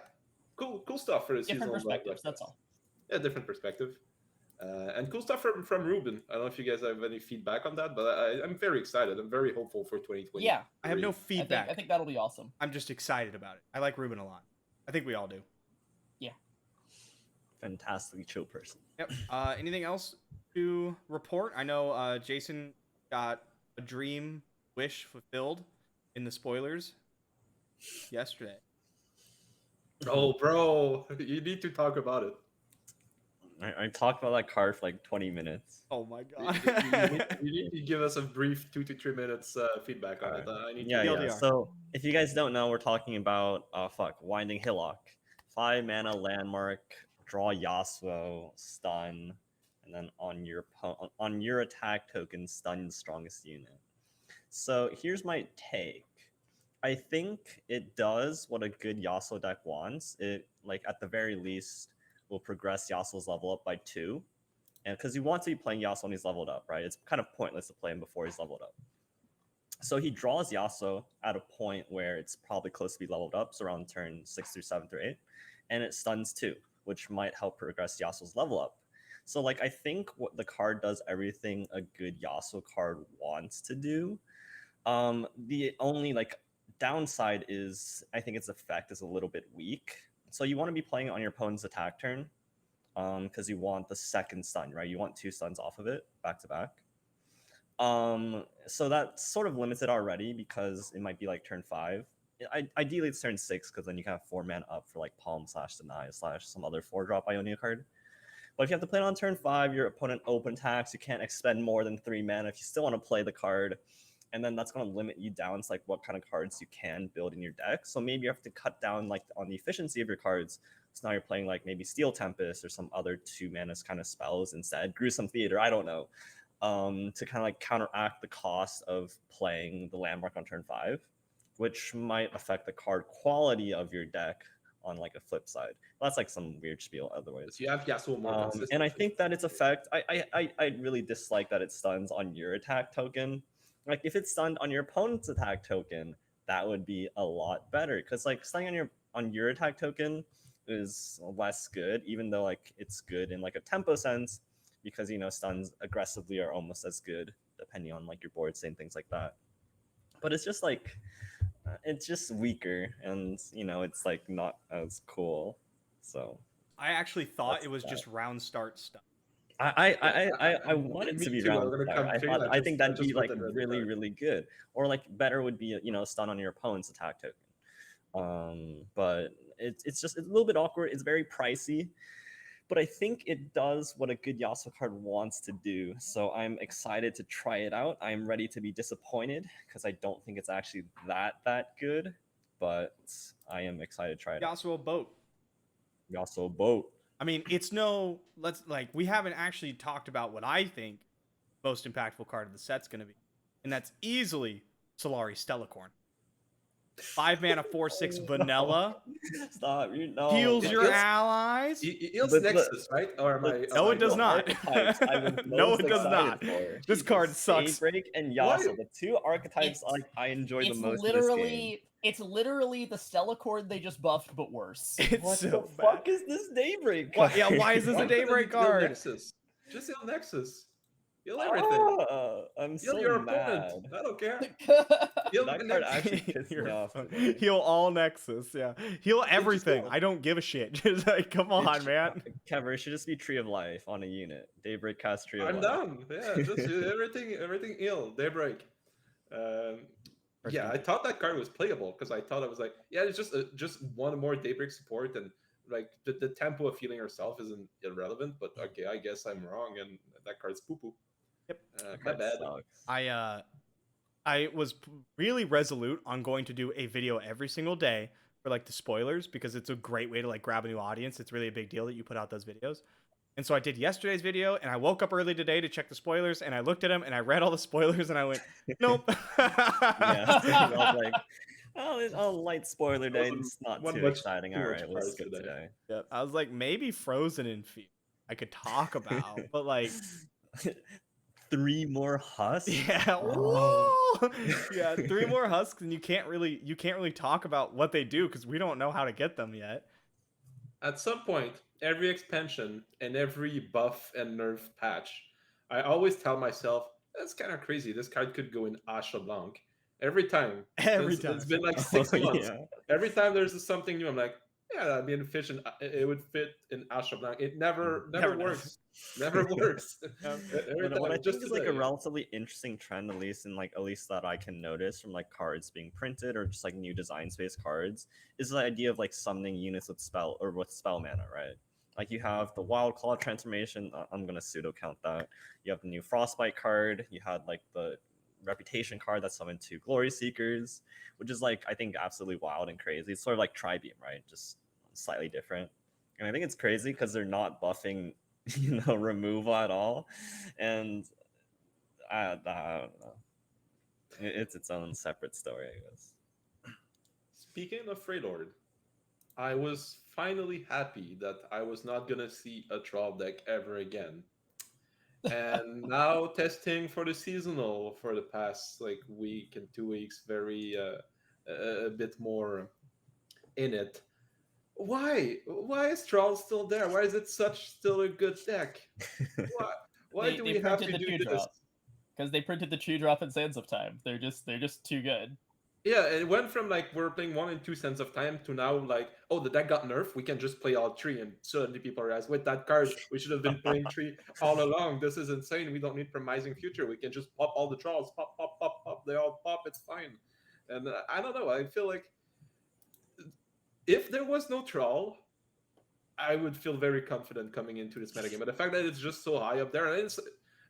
cool stuff for the Different seasonal. perspectives. That's all. Yeah, different perspective. And cool stuff from Ruben. I don't know if you guys have any feedback on that, but I'm very excited. I'm very hopeful for 2020. Yeah, I have no feedback. I think that'll be awesome. I'm just excited about it. I like Ruben a lot. I think we all do. Fantastically chill person. Yep. Anything else to report? I know Jason got a dream wish fulfilled in the spoilers yesterday. Oh, bro, you need to talk about it. I talked about that card for like 20 minutes. Oh my You god. need to give us a brief 2 to 3 minutes feedback on it. I need Yeah, to yeah. TLDR. So if you guys don't know, we're talking about Winding Hillock, 5 mana landmark, draw Yasuo, stun, and then on your attack token, stun strongest unit. So here's my take. I think it does what a good Yasuo deck wants. It, like, at the very least, will progress Yasuo's level up by 2. And because you want to be playing Yasuo when he's leveled up, right? It's kind of pointless to play him before he's leveled up. So he draws Yasuo at a point where it's probably close to be leveled up, so around turn 6 through 7 through 8. And it stuns 2, which might help progress Yasuo's level up. So, like, I think what the card does everything a good Yasuo card wants to do. The only, like, downside is I think its effect is a little bit weak. So you want to be playing on your opponent's attack turn, because you want the second stun, right? You want 2 stuns off of it back to back. So that sort of limits it already because it might be like turn 5. Ideally it's turn 6 because then you can have 4 mana up for like Palm / Deny / some other 4-drop Ionia card. But if you have to play it on turn 5, your opponent open attacks, you can't expend more than 3 mana if you still want to play the card. And then that's going to limit you down to like what kind of cards you can build in your deck. So maybe you have to cut down like on the efficiency of your cards. So now you're playing like maybe Steel Tempest or some other 2 mana kind of spells instead. Gruesome Theater, I don't know. To kind of like counteract the cost of playing the landmark on turn 5, which might affect the card quality of your deck on like a flip side. That's like some weird spiel otherwise. You have Yasuo more consistent. And I think that its effect, I really dislike that it stuns on your attack token. Like if it's stunned on your opponent's attack token, that would be a lot better. Because like stunning on your attack token is less good, even though like it's good in like a tempo sense, because you know stuns aggressively are almost as good depending on like your board state and things like that. But it's just like it's just weaker, and you know, it's like not as cool. So I actually thought That's it was that. just round start stuff. I want it Me to be too, I'm round gonna start. come clean, I think I that'd be just put like it ready really card. really good. Or like better would be, you know, stun on your opponent's attack token. But it's just it's a little bit awkward. It's very pricey, but I think it does what a good Yasuo card wants to do. So I'm excited to try it out. I'm ready to be disappointed because I don't think it's actually that good. But I am excited to try it out. Yasuo boat. Yasuo boat. I mean, it's no. Let's like we haven't actually talked about what I think most impactful card of the set's going to be, and that's easily Solari Stellacorn. 5 mana, 4/6 vanilla. Stop! You know, Heals like, your Heals- allies. Heals But- Nexus, right? Or am I? No, am it I does wrong? not. archetypes I'm No, most it does not. excited for. This card sucks. Daybreak and Why? Yasuo, the two archetypes It's- like I enjoy the It's most in this game. literally the Stellacord they just buffed, but worse. It's What so the bad. fuck is this Daybreak? Why- yeah, why is this Why a couldn't Daybreak you heal card? Nexus? Just heal Nexus. Heal everything. I'm Heal so your mad. opponent. I don't care. That Heal That the card Nexus. actually pissed me You're off. fun- today. Heal all Nexus, yeah. Heal everything. heal. I don't give a shit. Just like, come on, man. Kevor, it should just be Tree of Life on a unit. Daybreak cast Tree of I'm Life. down. Yeah, just everything heal. Daybreak. Yeah, I thought that card was playable because I thought it was like, yeah, it's just one more Daybreak support, and like the tempo of healing herself isn't irrelevant. But okay, I guess I'm wrong, and that card's poo poo. Yep. My Card bad. sucks. I was really resolute on going to do a video every single day for like the spoilers because it's a great way to like grab a new audience. It's really a big deal that you put out those videos. And so I did yesterday's video, and I woke up early today to check the spoilers, and I looked at them, and I read all the spoilers, and I went, nope. Yeah, I was like, oh, it's a light spoiler day. Wasn't It's not one too much- exciting. too All much right, let's cards skip today. today. Yeah, I was like, maybe Frozen and Fear I could talk about, but like, 3 more husks. yeah, Oh. woo! Yeah, 3 more husks, and you can't really talk about what they do because we don't know how to get them yet. At some point, every expansion and every buff and nerf patch, I always tell myself, that's kind of crazy. This card could go in Asha Blanc. Every time. It's been like 6 Oh, months. yeah. Every time there's something new, I'm like, yeah, that'd be efficient. It would fit in Asha Blanc. It never Never works. Never works. Yeah. Every What I time, think is like a today. relatively interesting trend, at least that I can notice from like cards being printed or just like new design space cards, is the idea of like summoning units with spell mana, right? Like you have the Wild Claw transformation. I'm gonna pseudo count that. You have the new Frostbite card. You had like the Reputation card that summoned 2 Glory Seekers, which is like I think absolutely wild and crazy. It's sort of like Tri-Beam, right? Just slightly different. And I think it's crazy because they're not buffing, removal at all. And I don't know. It's its own separate story, I guess. Speaking of Freylord, I was finally happy that I was not gonna see a Troll deck ever again. And now testing for the seasonal for the past like week and 2 weeks, very a bit more in it. Why is Thralls still there? Why is it still a good deck? Why do we have to do this? Because they printed the Chew Drop and Sands of Time. They're just too good. Yeah, it went from like we're playing 1 and 2 cents of time to now like, oh, the deck got nerfed. We can just play all 3, and suddenly people realize, with that card, we should have been playing 3 all along. This is insane. We don't need Promising Future. We can just pop all the Trolls, pop, pop, pop, pop. They all pop. It's fine. And I don't know. I feel like if there was no Troll, I would feel very confident coming into this metagame. But the fact that it's just so high up there, and it's,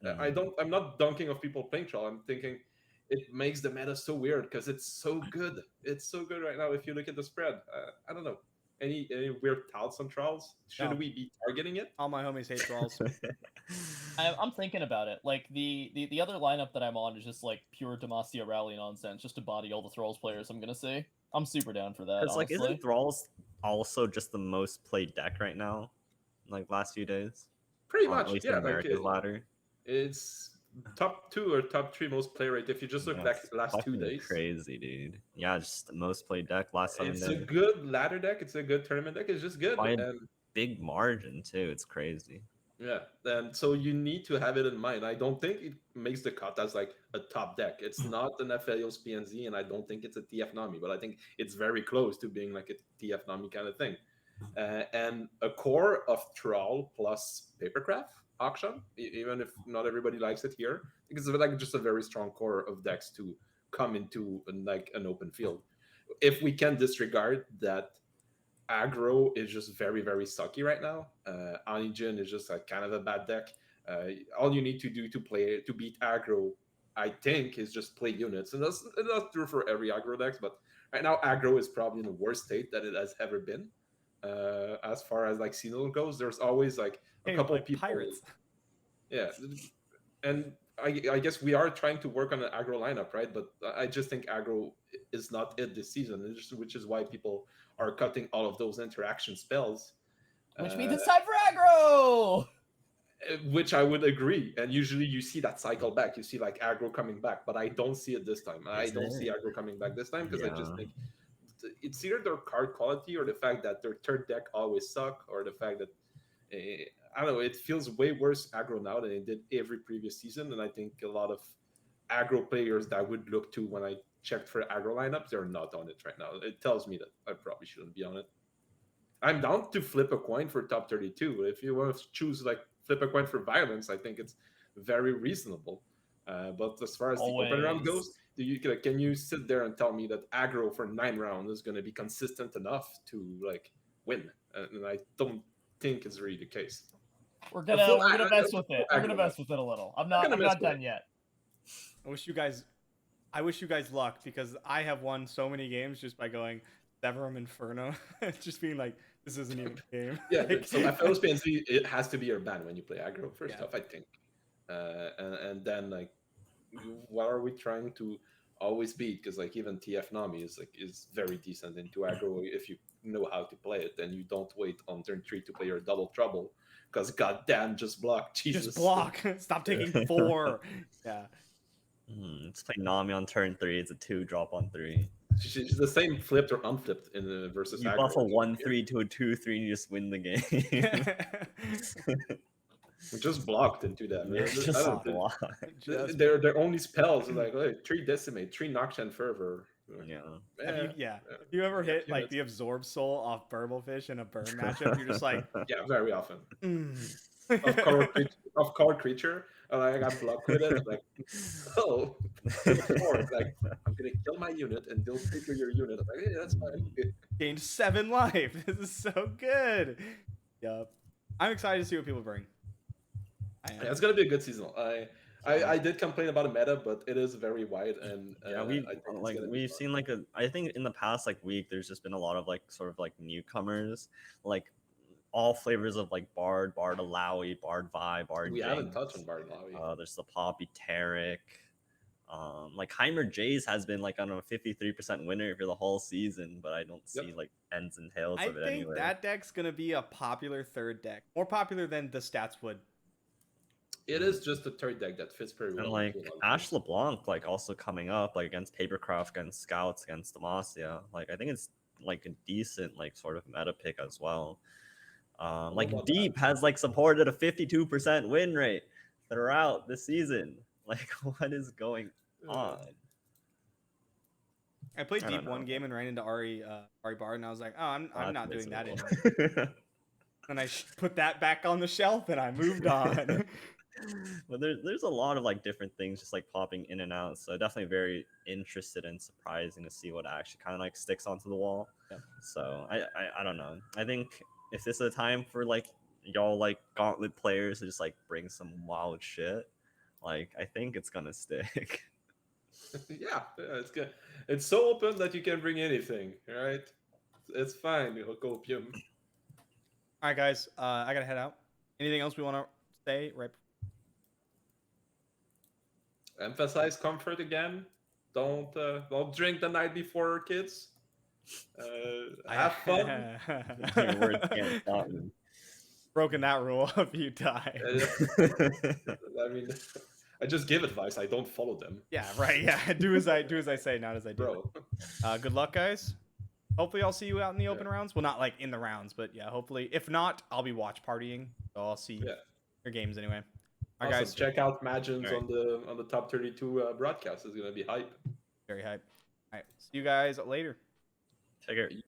I'm not dunking of people playing Troll. I'm thinking it makes the meta so weird because it's so good. It's so good right now. If you look at the spread, I don't know. Any weird thoughts on Thralls? Should No. we be targeting it? All my homies hate Thralls. I'm thinking about it. Like the other lineup that I'm on is just like pure Demacia rally nonsense, just to body all the Thralls players. I'm gonna say I'm super down for that. Because like, honestly. isn't Thralls also just the most played deck right now? Like last few days, Pretty At much, least yeah. in America's ladder. It's top 2 or top 3 most play rate if you just look back That's the last 2 fucking days. Crazy, dude. Yeah, just the most played deck last 7 It's days. a good ladder deck. It's a good tournament deck. It's just good. By a And big margin too. It's crazy. Yeah, and so you need to have it in mind. I don't think it makes the cut as like a top deck. It's not an Aphelios PnZ, and I don't think it's a TF Nami, but I think it's very close to being like a TF Nami kind of thing. And a core of Thrall plus Papercraft auction, even if not everybody likes it here, because it's like just a very strong core of decks to come into like an open field. If we can disregard that aggro is just very very sucky right now. Onijin is just like kind of a bad deck. All you need to do to beat aggro, I think, is just play units, and that's true for every aggro decks. But right now, aggro is probably in the worst state that it has ever been. As far as like Sinnoh goes, there's always like a Hey, couple like people. pirates. Yeah, and I guess we are trying to work on an aggro lineup, right? But I just think aggro is not it this season, which is why people are cutting all of those interaction spells. Which means it's time for aggro! Which I would agree. And usually you see that cycle back. You see like aggro coming back, but I don't see it this time. I don't see aggro coming back this time because I just think it's either their card quality or the fact that their third deck always suck, or the fact that I don't know. It feels way worse aggro now than it did every previous season, and I think a lot of aggro players that I would look to when I checked for aggro lineups, they're not on it right now. It tells me that I probably shouldn't be on it. I'm down to flip a coin for top 32. If you want to choose like flip a coin for violence, I think it's very reasonable. But as far as the open round Always. goes, can you sit there and tell me that aggro for 9 rounds is going to be consistent enough to like win? And I don't think it's really the case. We're gonna mess with it. We're gonna mess with it a little. I'm not done yet. I wish you guys luck, because I have won so many games just by going Severum Inferno, just being like, this isn't even a game. Yeah, Like, so Aphelios PnZ, it has to be your ban when you play aggro first Yeah. off, I think. And then like, what are we trying to always beat? Because like even TF Nami is very decent into aggro if you know how to play it, and you don't wait on turn 3 to play your double trouble. Because goddamn, just block, Jesus. just block. Stop taking 4. Yeah. Let's play Nami on turn 3. It's a 2-drop on 3. She's the same flipped or unflipped in the versus You aggro. buff a 1-3 to a 2-3 and you just win the game. Just blocked into them. Yeah, I just don't- block. their only spells are like 3 decimate, 3 Noxian fervor. Yeah. If you ever hit like the absorb soul off Burblefish in a burn matchup, you're just like, Yeah, very often. mm. Of color creature, and I got blocked with it. Like, oh, like I'm gonna kill my unit, and they'll figure your unit. I'm like, yeah, that's fine. Gained 7 life. This is so good. Yup. I'm excited to see what people bring. Yeah, it's gonna be a good season. I did complain about a meta, but it is very wide, and Yeah, we've seen like I think in the past like week there's just been a lot of like sort of like newcomers, like all flavors of like Bard, Bard Alawi, Bard Vi, Bard. We haven't touched on Bard Alawi. There's the Poppy Tarek. Like Heimer Jays has been like on a 53% winner for the whole season, but I don't see like ends and tails of it I think anywhere. that deck's gonna be a popular third deck, more popular than the stats would. It is just a third deck that fits very well. And like Ash LeBlanc, like also coming up, like against Papercraft, against Scouts, against Demacia. Like I think it's like a decent like sort of meta pick as well. Like Deep has like supported a 52% win rate throughout the season. Like what is going on? I played I Deep don't know. one game and ran into Ahri Bard, and I was like, oh, I'm not doing that anymore. And I put that back on the shelf and I moved on. But there's a lot of like different things just like popping in and out, so definitely very interested and surprising to see what actually kind of like sticks onto the wall. Yeah. So I don't know. I think if this is a time for like y'all like gauntlet players to just like bring some wild shit, like I think it's gonna stick. Yeah, it's good. It's so open that you can bring anything, right? It's fine, Copium. All right, guys, I gotta head out. Anything else we want to say? Right. Emphasize comfort again. Don't drink the night before, kids. Have fun. Your words can't stop me. Broken that rule a few times. I mean, I just give advice. I don't follow them. Yeah, right. Yeah, do as I say, not as I do. Bro. Good luck, guys. Hopefully, I'll see you out in the open rounds. Well, not like in the rounds, but yeah, hopefully. If not, I'll be watch partying. So I'll see Or games anyway. All right, Awesome. guys. Check out Majiin's Alright. on the top 32 broadcast. It's gonna be hype. Very hype. All right. See you guys later. Take care.